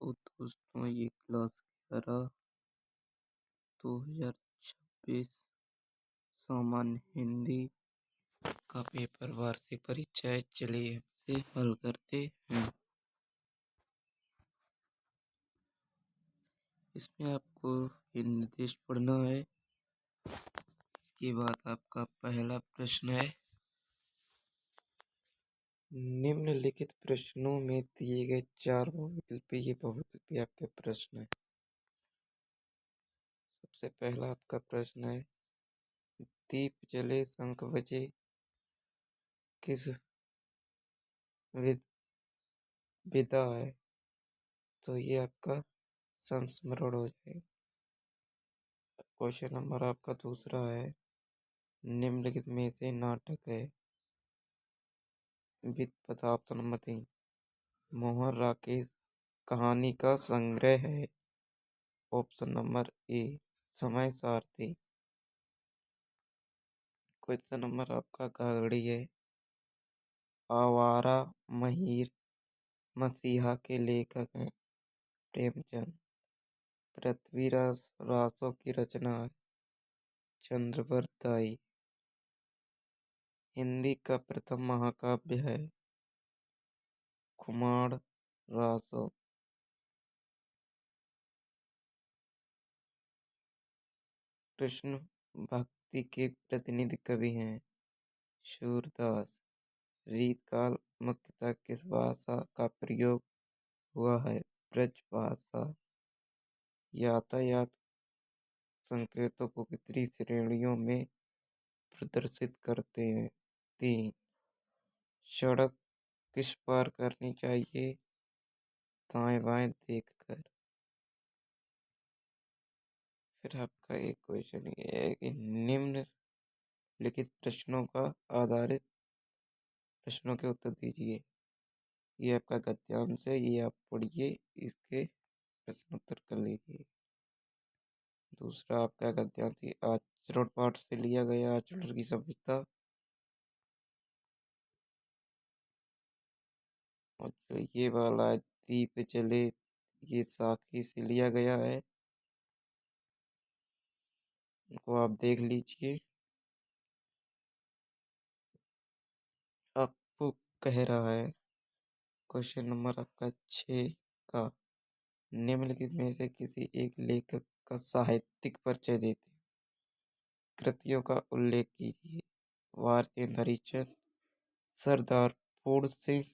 तो दोस्तों ये क्लास 11 2026 सामान्य हिंदी का पेपर वार्षिक परीक्षा है। चलिए इसे हल करते हैं। इसमें आपको ये निर्देश पढ़ना है। इसके बाद आपका पहला प्रश्न है, निम्नलिखित प्रश्नों में दिए गए 4 बहुविकल्पीय आपके प्रश्न है। सबसे पहला आपका प्रश्न है, दीप जले शंख बजे किस विधा है? तो ये आपका संस्मरण हो जाएगा। क्वेश्चन नंबर आपका दूसरा है, निम्नलिखित में से नाटक है। With option number 3, Mohan Rakesh कहानी का संग्रह है। ऑप्शन नंबर ए, समय सारथी। क्वेश्चन नंबर आपका घाघड़ी है, आवारा महिर मसीहा के लेखक हैं प्रेमचंद। पृथ्वी रासों की रचना है चंद्रवर्त दाई। हिंदी का प्रथम महाकाव्य है कुमार रासो। कृष्ण भक्ति के प्रतिनिधि कवि हैं सूरदास। रीतकाल मुख्यतः किस भाषा का प्रयोग हुआ है? ब्रज भाषा। यातायात संकेतों को कितनी श्रेणियों में प्रदर्शित करते हैं? 3। सड़क किस पार करनी चाहिए? दाएं बाएं देखकर। फिर आपका एक क्वेश्चन ये है कि निम्नलिखित प्रश्नों का आधारित प्रश्नों के उत्तर दीजिए। ये आपका गद्यांश है, ये आप पढ़िए, इसके प्रश्न उत्तर कर लीजिए। दूसरा आपका गद्यांश आचरण पाठ से लिया गया, आचरण की सभ्यता। और जो ये वाला है, दीप जले, ये साखी से लिया गया है। इनको आप देख लीजिए। आपको कह रहा है क्वेश्चन नंबर आपका 6 का, निम्नलिखित में से किसी एक लेखक का साहित्यिक परिचय देते कृतियों का उल्लेख कीजिए। भारतीय हरिश्चंद्र, सरदार पूर्ण सिंह,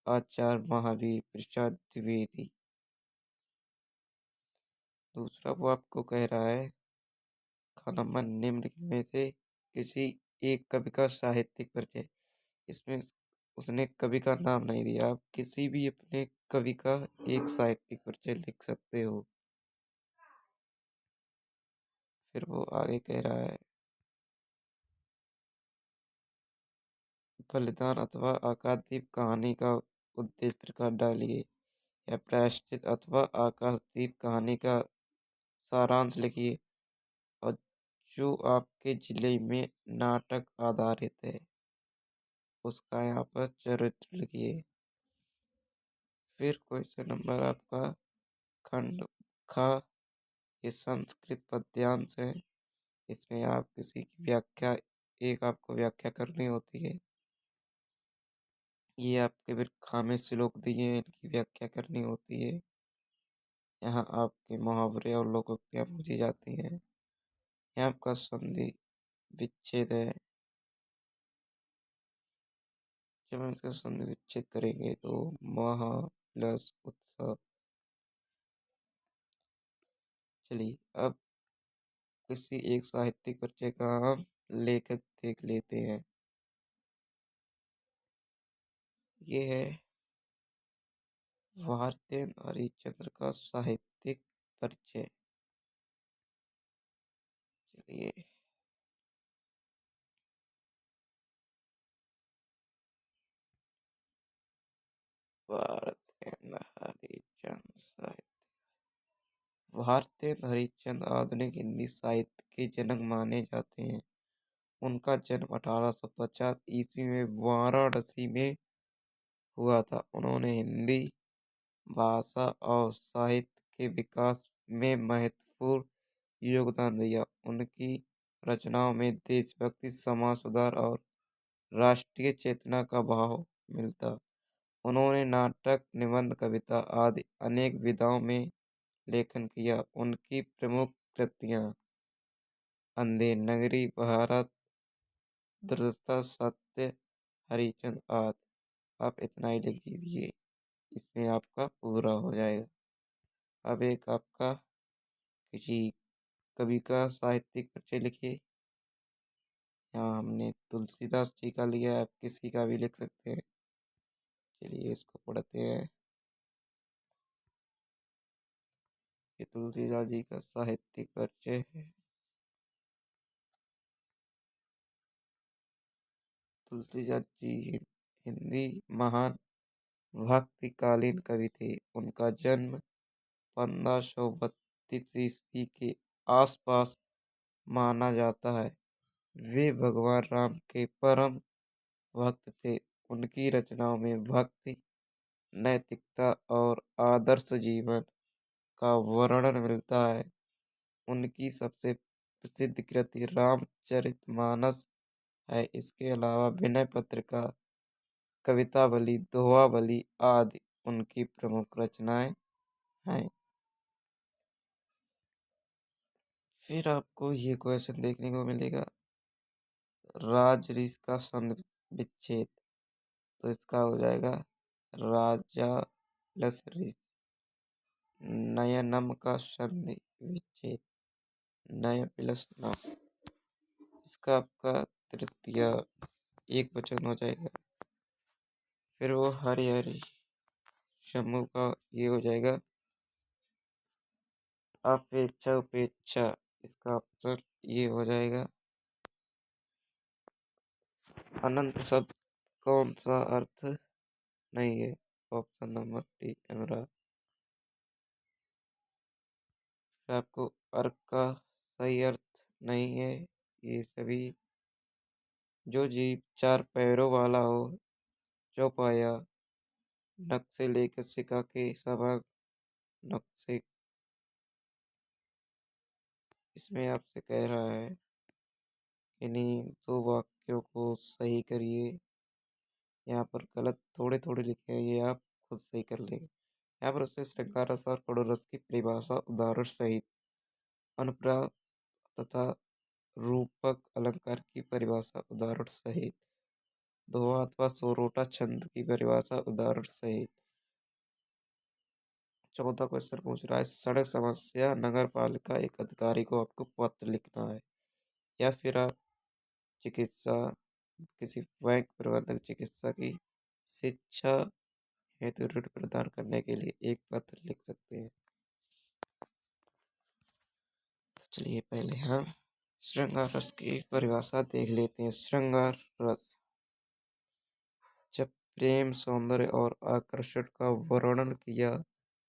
आचार्य महावीर प्रसाद द्विवेदी। दूसरा वो आपको कह रहा है नंबर, निम्नलिखित में से किसी एक कवि का साहित्यिक परिचय। इसमें उसने कवि का नाम नहीं दिया, आप किसी भी अपने कवि का एक साहित्यिक परिचय लिख सकते हो। फिर वो आगे कह रहा है, बलिदान अथवा आकाशदीप कहानी का उद्देश्य प्रकाश डालिए, या प्रायश्चित अथवा आकाशदीप कहानी का सारांश लिखिए, और जो आपके जिले में नाटक आधारित है उसका यहाँ पर चरित्र लिखिए। फिर क्वेश्चन नंबर आपका खंड खा, ये संस्कृत पद्यांश है। इसमें आप किसी की व्याख्या, एक आपको व्याख्या करनी होती है। ये आपके फिर खामे श्लोक दिए हैं, इनकी व्याख्या करनी होती है। यहाँ आपके मुहावरे और लोकोक्तियाँ पूछी जाती हैं। यहाँ आपका संधि विच्छेद है। जब हम इसका संधि विच्छेद करेंगे तो महा प्लस उत्सव। चलिए अब किसी एक साहित्यिक परिचय का हम लेखक देख लेते हैं। ये है भारतेंद्र हरिश्चंद्र का साहित्यिक परिचय। चलिए भारतेंद्र हरिश्चंद्र साहित्य। भारतेंद्र हरिश्चंद्र आधुनिक हिंदी साहित्य के जनक माने जाते हैं। उनका जन्म 1850 ईस्वी में वाराणसी में हुआ था। उन्होंने हिंदी, भाषा और साहित्य के विकास में महत्वपूर्ण योगदान दिया। उनकी रचनाओं में देशभक्ति, समाज सुधार और राष्ट्रीय चेतना का भाव मिलता। उन्होंने नाटक, निबंध, कविता आदि अनेक विधाओं में लेखन किया। उनकी प्रमुख कृतियाँ अंधेर नगरी, भारत, दृढ़ता, सत्य, हरिश्चंद्र आदि। आप इतना ही लिख दीजिए, इसमें आपका पूरा हो जाएगा। अब एक आपका किसी कवि का साहित्यिक परिचय लिखिए। यहाँ हमने तुलसीदास जी का लिया है, आप किसी का भी लिख सकते हैं। चलिए इसको पढ़ते हैं। ये तुलसीदास जी का साहित्यिक परिचय है। तुलसीदास जी हिंदी महान भक्तिकालीन कवि थे। उनका जन्म 1532 ईस्वी के आसपास माना जाता है। वे भगवान राम के परम भक्त थे। उनकी रचनाओं में भक्ति, नैतिकता और आदर्श जीवन का वर्णन मिलता है। उनकी सबसे प्रसिद्ध कृति रामचरितमानस है। इसके अलावा विनय पत्रिका, कवितावली, दोहावली आदि उनकी प्रमुख रचनाएं हैं। फिर आपको ये क्वेश्चन देखने को मिलेगा, राजऋषि का संधि विच्छेद। तो इसका हो जाएगा राजा प्लस ऋषि। नयनम का संधि विच्छेद, नय प्लस नम। इसका आपका तृतीय एक वचन हो जाएगा। फिर वो हरि हरि समूह का ये हो जाएगा अपेक्षा उपेक्षा। इसका आंसर ये हो जाएगा। अनंत शब्द कौन सा अर्थ नहीं है? ऑप्शन नंबर डी अनुराग। आपको अर्क का सही अर्थ नहीं है। ये सभी जो जीव चार पैरों वाला हो, चौपाया, नख से लेकर शिखा के सभाग, नख से। इसमें आपसे कह रहा है इन्हीं दो वाक्यों को सही करिए। यहाँ पर गलत थोड़े थोड़े लिखे हैं, ये आप खुद सही कर लेंगे। यहाँ पर उससे श्रृंगार रस और करुण रस की परिभाषा उदाहरण सहित अनुप्रास तथा रूपक अलंकार की परिभाषा उदाहरण सहित दोहा अथवा सोरोटा छंद की परिभाषा उदाहरण सहित। 14 क्वेश्चन पूछ रहा है, सड़क समस्या नगर पालिका एक अधिकारी को आपको पत्र लिखना है, या फिर आप चिकित्सा किसी बैंक प्रबंधक चिकित्सा की शिक्षा हेतु ऋण प्रदान करने के लिए एक पत्र लिख सकते हैं। तो चलिए पहले हम श्रृंगार रस की परिभाषा देख लेते हैं। श्रृंगार रस जब प्रेम, सौंदर्य और आकर्षण का वर्णन किया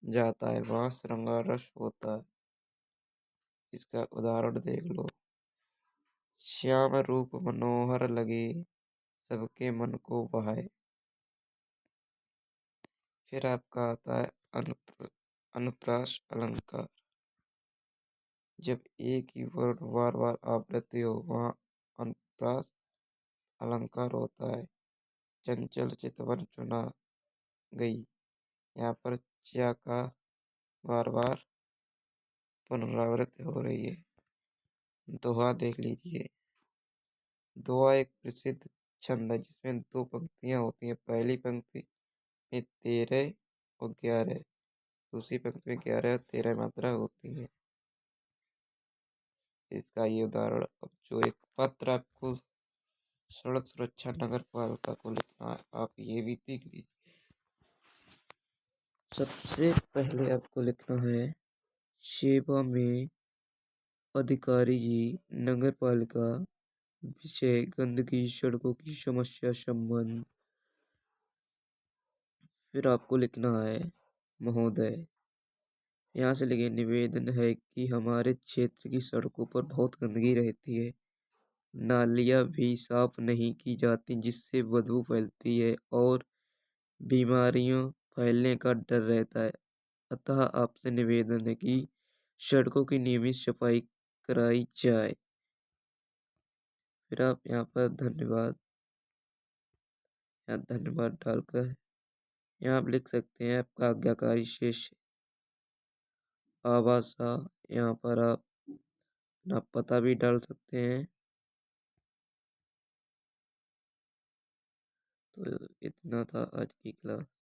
जाता है वहाँ श्रृंगार रस होता है। इसका उदाहरण देख लो। श्याम रूप मनोहर लगे, सबके मन को बहाए। फिर आपका आता है अनुप्रास अलंकार। जब एक ही वर्ण बार बार आवृत्ति हो वहाँ अनुप्रास अलंकार होता है। चंचल चितवन चुना गई, यहाँ पर च्या का बार बार पुनरावृत्ति हो रही है। दोहा देख लीजिए। दोहा एक प्रसिद्ध छंद है जिसमें दो पंक्तियां होती हैं। पहली पंक्ति में 13 और 11, दूसरी पंक्ति में 11 और 13 मात्रा होती है। इसका ये उदाहरण। अब जो एक पत्र आपको सड़क सुरक्षा नगर पालिका को लिखना है, आप ये भी देख लीजिए। सबसे पहले आपको लिखना है, सेवा में अधिकारी जी, नगर पालिका, विषय गंदगी, सड़कों की समस्या संबंध। फिर आपको लिखना है, महोदय। यहाँ से लिखे, निवेदन है कि हमारे क्षेत्र की सड़कों पर बहुत गंदगी रहती है, नालियाँ भी साफ नहीं की जाती जिससे बदबू फैलती है और बीमारियों फैलने का डर रहता है। अतः आपसे निवेदन है कि सड़कों की नियमित सफाई कराई जाए। फिर आप यहाँ पर धन्यवाद डालकर यहाँ आप लिख सकते हैं आपका आज्ञाकारी शिष्य आभासा। यहाँ पर आप अपना पता भी डाल सकते हैं। तो इतना था आज की क्लास।